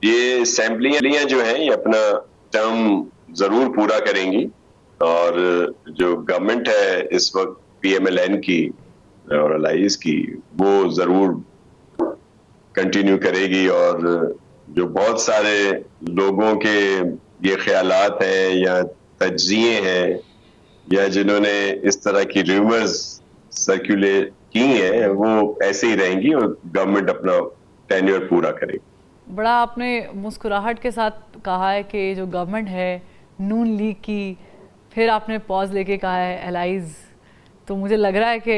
ये असेंबलियां जो हैं ये अपना टर्म जरूर पूरा करेंगी और जो गवर्नमेंट है इस वक्त पीएमएलएन की और अलाइज की वो जरूर कंटिन्यू करेगी। और जो बहुत सारे लोगों के ये ख्यालात हैं या तज्जिए हैं या जिन्होंने इस तरह की र्यूमर्स सर्कुलेट की हैं वो ऐसे ही रहेंगी और गवर्नमेंट अपना टेन्योर पूरा करेगी। बड़ा आपने मुस्कुराहट के साथ कहा है कि जो गवर्नमेंट है नून लीग की, फिर आपने पॉज लेके कहा है एलाइज। तो मुझे लग रहा है कि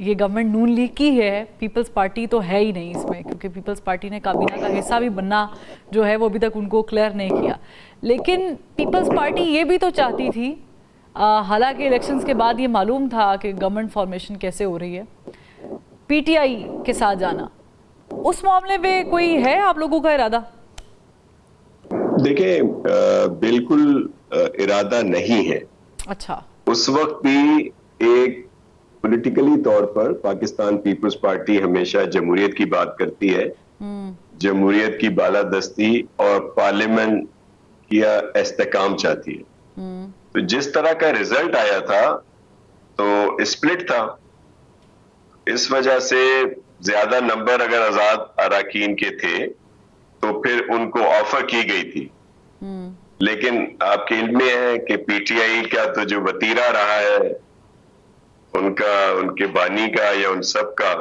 ये गवर्नमेंट नून लीग की है, पीपल्स पार्टी तो है ही नहीं इसमें, क्योंकि पीपल्स पार्टी ने काबीना का हिस्सा भी बनना जो है वो अभी तक उनको क्लियर नहीं किया। लेकिन पीपल्स पार्टी ये भी तो चाहती थी, हालांकि इलेक्शंस के बाद ये मालूम था कि गवर्नमेंट फॉर्मेशन कैसे हो रही है, पीटीआई के साथ जाना। उस मामले में कोई है आप लोगों का इरादा? देखिए बिल्कुल इरादा नहीं है। अच्छा। उस वक्त भी एक पॉलिटिकली तौर पर पाकिस्तान पीपल्स पार्टी हमेशा जमहूरियत की बात करती है, जमहूरियत की बालादस्ती और पार्लियामेंट किया इस्तेकाम चाहती है। तो जिस तरह का रिजल्ट आया था तो स्प्लिट था, इस वजह से ज्यादा नंबर अगर आजाद अराकीन के थे तो फिर उनको ऑफर की गई थी। लेकिन आपके इल्म में है कि पीटीआई का तो जो वतीरा रहा है उनका, उनके बानी का या उन सब का,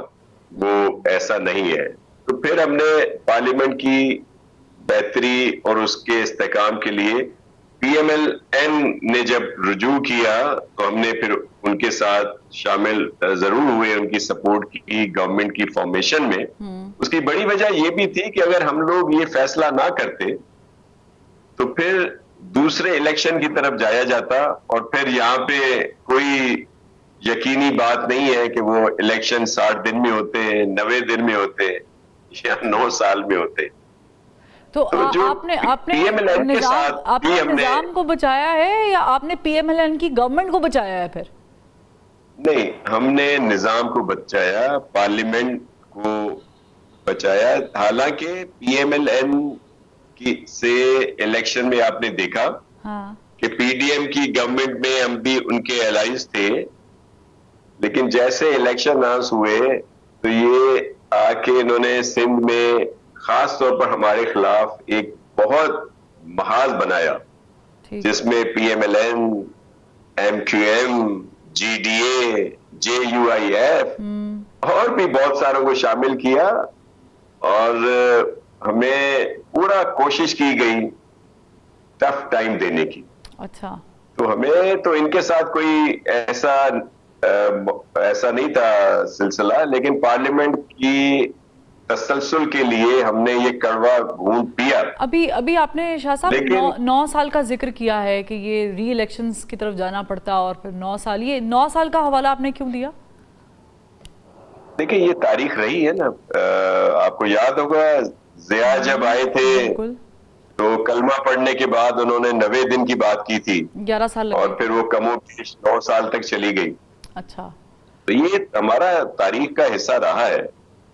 वो ऐसा नहीं है। तो फिर हमने पार्लियामेंट की बेहतरी और उसके इस्तेकाम के लिए पीएमएलएन ने जब रुजू किया तो हमने फिर उनके साथ शामिल जरूर हुए, उनकी सपोर्ट की गवर्नमेंट की फॉर्मेशन में। उसकी बड़ी वजह यह भी थी कि अगर हम लोग ये फैसला ना करते तो फिर दूसरे इलेक्शन की तरफ जाया जाता और फिर यहाँ पे कोई यकीनी बात नहीं है कि वो इलेक्शन 60 दिन में होते हैं, 90 दिन में होते हैं या 9 साल में होते। तो आपने निजाम को बचाया है या आपने पीएमएलएन की गवर्नमेंट को बचाया है? फिर नहीं, हमने निजाम को बचाया, पार्लियामेंट को बचाया। हालांकि पीएमएलएन की से इलेक्शन में आपने देखा कि पीडीएम की गवर्नमेंट में हम भी उनके एलाइज थे, लेकिन जैसे इलेक्शन अनाउंस हुए तो ये आके इन्होंने सिंध में खास तौर पर हमारे खिलाफ एक बहुत महाज बनाया जिसमें पीएमएलएन, एमक्यूएम, जीडीए, जेयूआईएफ और भी बहुत सारों को शामिल किया और हमें पूरा कोशिश की गई टफ टाइम देने की। अच्छा। तो हमें तो इनके साथ कोई ऐसा नहीं था सिलसिला, लेकिन पार्लियामेंट की तसलसल के लिए हमने ये कड़वा घूंट पिया। अभी आपने शाह साहब 9 साल का जिक्र किया है कि ये री इलेक्शंस की तरफ जाना पड़ता और फिर 9 साल, ये 9 साल का हवाला आपने क्यों दिया? देखिए ये तारीख रही है ना, आपको याद होगा जिया जब आए थे तो कलमा पढ़ने के बाद उन्होंने 90 दिन की बात की थी, 11 साल और फिर वो कमोबेश 9 साल तक चली गई। अच्छा। तो ये हमारा तारीख का हिस्सा रहा है।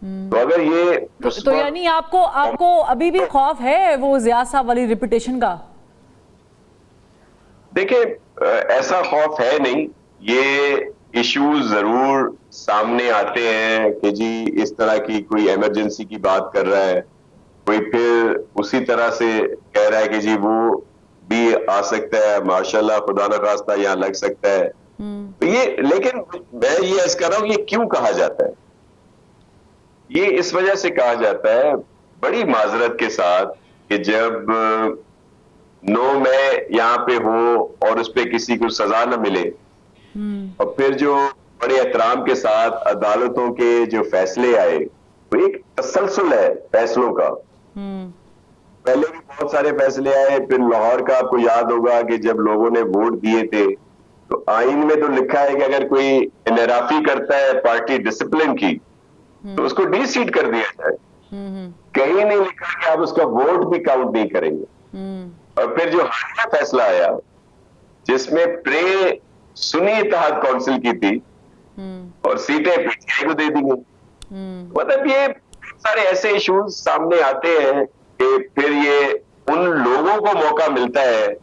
तो अगर ये तो यानी आपको अभी भी खौफ है वो जिया साहब वाली रिपुटेशन का? देखिए ऐसा खौफ है नहीं, ये इश्यूज जरूर सामने आते हैं कि जी इस तरह की कोई इमरजेंसी की बात कर रहा है, कोई फिर उसी तरह से कह रहा है कि जी वो भी आ सकता है, माशाल्लाह खुदा न खास्ता यहाँ लग सकता है। तो ये, लेकिन मैं ये अर्ज कर रहा हूँ, ये क्यों कहा जाता है? ये इस वजह से कहा जाता है बड़ी माजरत के साथ कि जब 9 मई यहाँ पे हो और उस पर किसी को सजा न मिले और फिर जो बड़े एहतराम के साथ अदालतों के जो फैसले आए, तो एक तसलसल है फैसलों का। पहले भी बहुत सारे फैसले आए, फिर लाहौर का आपको याद होगा कि जब लोगों ने वोट दिए थे तो आइन में तो लिखा है कि अगर कोई इनराफी करता है पार्टी डिसिप्लिन की तो उसको डी-सीट कर दिया जाए। कहीं नहीं लिखा कि आप उसका वोट भी काउंट नहीं करेंगे। और फिर जो हालिया फैसला आया जिसमें प्रे सुन्नी इत्तेहाद काउंसिल की थी और सीटें पीटीआई को दे दी गई। मतलब ये सारे ऐसे इश्यूज सामने आते हैं कि फिर ये उन लोगों को मौका मिलता है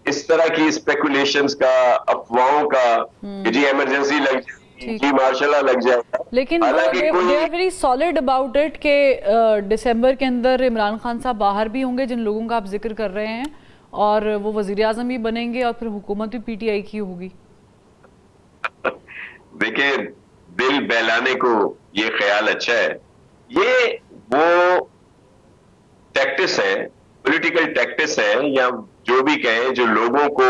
इस तरह की स्पेकुलेशंस का, अफवाहों का, कि जी इमरजेंसी लग जाएगी, जी मार्शल लग जाएगा। लेकिन हालांकि दे कोई are very solid about it कि दिसंबर के अंदर इमरान खान साहब बाहर भी होंगे, जिन लोगों का आप जिक्र कर रहे हैं, और वो वजीर आजम भी बनेंगे और फिर हुकूमत भी पीटीआई की होगी। देखिए, दिल बहलाने को ये ख्याल अच्छा है। ये वो टैक्टिस है, पॉलिटिकल टैक्टिस है, या जो भी कहें, जो लोगों को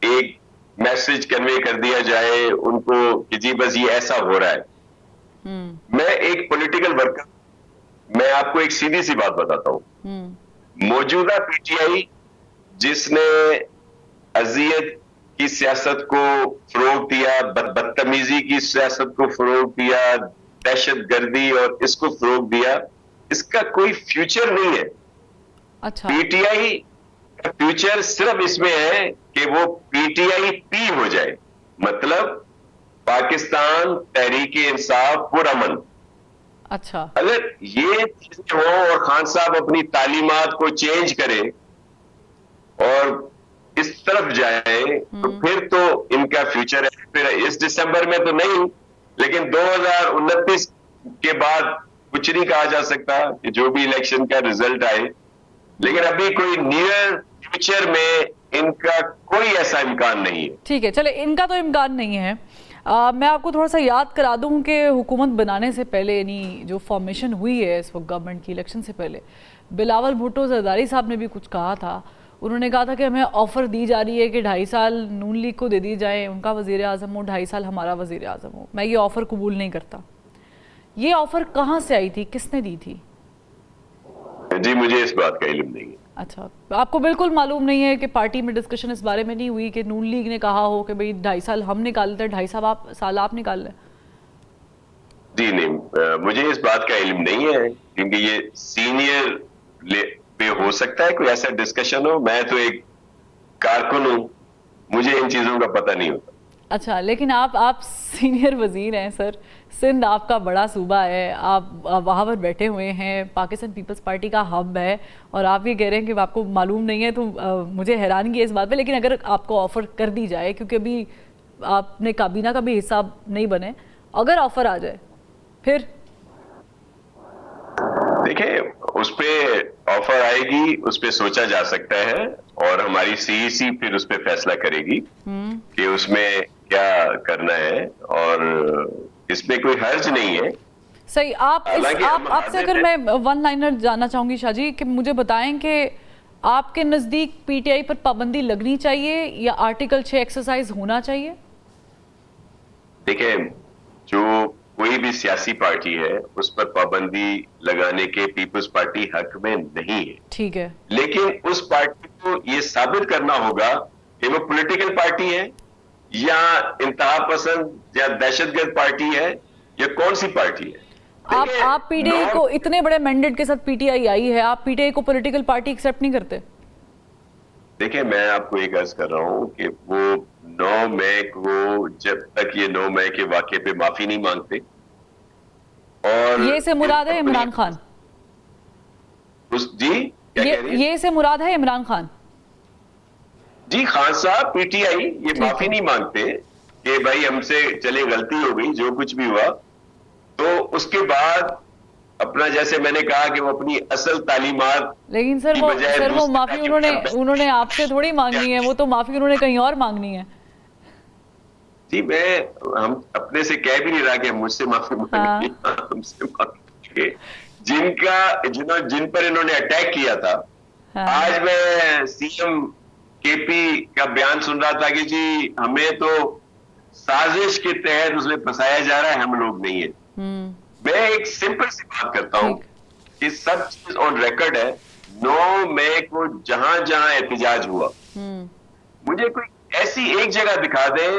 एक मैसेज कन्वे कर दिया जाए उनको कि जी बस ये ऐसा हो रहा है। मैं एक पॉलिटिकल वर्कर, मैं आपको एक सीधी सी बात बताता हूं। मौजूदा पीटीआई जिसने अजियत की सियासत को फरोग दिया, बदतमीजी की सियासत को फरोग दिया, दहशत गर्दी और इसको फरोग दिया, इसका कोई फ्यूचर नहीं है। अच्छा, पीटीआई का फ्यूचर सिर्फ इसमें है कि वो पीटीआई पी हो जाए, मतलब पाकिस्तान तहरीक इंसाफ पुरअमन। अच्छा, अगर ये चीजें हो और खान साहब अपनी तालीमात को चेंज करें और इस तरफ जाए, तो फिर तो इनका फ्यूचर है। फिर इस दिसंबर में तो नहीं, लेकिन 2029 के बाद कुछ नहीं कहा जा सकता कि जो भी इलेक्शन का रिजल्ट आए, लेकिन अभी कोई नियर फ्यूचर में इनका कोई ऐसा इम्कान नहीं है। ठीक है, चले, इनका तो इम्कान नहीं है। मैं आपको थोड़ा सा याद करा दूं कि हुकूमत बनाने से पहले, यानी जो फॉर्मेशन हुई है इस वक्त गवर्नमेंट की, इलेक्शन से पहले बिलावल भुट्टो जरदारी साहब ने भी कुछ कहा था। उन्होंने कहा था कि हमें ऑफ़र दी जा रही है कि 2.5 साल नून लीग को दे दी जाए, उनका वज़ीर आज़म हो, 2.5 साल हमारा वज़ीर आज़म हो। मैं ये ऑफ़र कबूल नहीं करता। ये ऑफ़र कहाँ से आई थी, किसने दी थी? जी मुझे इस बात का इल्म नहीं है। अच्छा, आपको बिल्कुल मालूम नहीं है कि पार्टी में डिस्कशन इस बारे में नहीं हुई कि नून लीग ने कहा हो कि भाई 2.5 साल हम निकाल लेते हैं, 2.5 साल आप निकाल लें? जी नहीं, मुझे इस बात का इल्म नहीं है, क्योंकि ये सीनियर पे हो सकता है कोई ऐसा डिस्कशन हो। मैं तो एक कारकुन हूं, मुझे इन चीजों का पता नहीं होता। अच्छा, लेकिन आप सीनियर वजीर हैं सर, सिंध आपका बड़ा सूबा है, आप वहाँ पर बैठे हुए हैं, पाकिस्तान पीपल्स पार्टी का हब है, और आप ये कह रहे हैं कि आपको मालूम नहीं है, तो मुझे हैरानगी है इस बात पे। लेकिन अगर आपको ऑफ़र कर दी जाए, क्योंकि अभी आपने काबीना का भी हिस्सा नहीं बने, अगर ऑफ़र आ जाए फिर? देखिए, उस पे ऑफर आएगी, उस पे सोचा जा सकता है, और हमारी सीईसी फिर उस पे फैसला करेगी कि उसमें क्या करना है, और इसमें कोई हर्ज नहीं है। सही। आपसे अगर मैं वन लाइनर जानना चाहूंगी शाह जी, कि मुझे बताएं कि आपके नज़दीक पीटीआई पर पाबंदी लगनी चाहिए या आर्टिकल 6 एक्सरसाइज होना चाहिए? देखिए, जो कोई भी सियासी पार्टी है उस पर पाबंदी लगाने के पीपल्स पार्टी हक में नहीं है। ठीक है, लेकिन उस पार्टी को ये साबित करना होगा कि वो पॉलिटिकल पार्टी है, या इंतहा पसंद या दहशतगर्द पार्टी है, या कौन सी पार्टी है। आप पीटीआई को, इतने बड़े मैंडेट के साथ पीटीआई आई है, आप पीटीआई को पॉलिटिकल पार्टी एक्सेप्ट नहीं करते? देखिए, मैं आपको एक अर्ज कर रहा हूं कि वो 9 मई को, जब तक ये 9 मई के वाक़े पे माफी नहीं मांगते, और ये से मुराद है इमरान खान? जी क्या कह रही है? ये से मुराद है इमरान खान? जी, खान साहब पीटीआई ये माफी नहीं मांगते कि भाई हमसे चले गलती हो गई, जो कुछ भी हुआ, तो उसके बाद अपना, जैसे मैंने कहा कि वो अपनी असल तालीमात। लेकिन सर वो माफी उन्होंने आपसे थोड़ी मांगनी है, वो तो माफी उन्होंने कहीं और मांगनी है। जी, हम अपने से कह भी नहीं रहा कि हम मुझसे माफी मांगे, हमसे मांगे जिन पर इन्होंने अटैक किया था। आज मैं सीएम केपी का बयान सुन रहा था कि जी हमें तो साजिश के तहत उसमें फंसाया जा रहा है, हम लोग नहीं है। मैं एक सिंपल सी बात करता हूं कि सब चीज ऑन रिकॉर्ड है। 9 मई को जहां जहां एहतजाज हुआ, मुझे कोई ऐसी एक जगह दिखा दे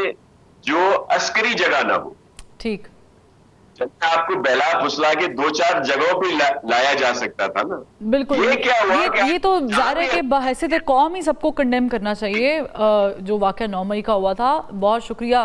जो अस्करी जगह ना हो। ठीक, आपको बहला फुसला के 2-4 जगहों पे लाया जा सकता था ना। बिल्कुल। ये क्या हुआ? ये तो जाहिर है कि बहैसियत कौम ही सबको कंडेम करना चाहिए, जो वाकया 9 मई का हुआ था। बहुत शुक्रिया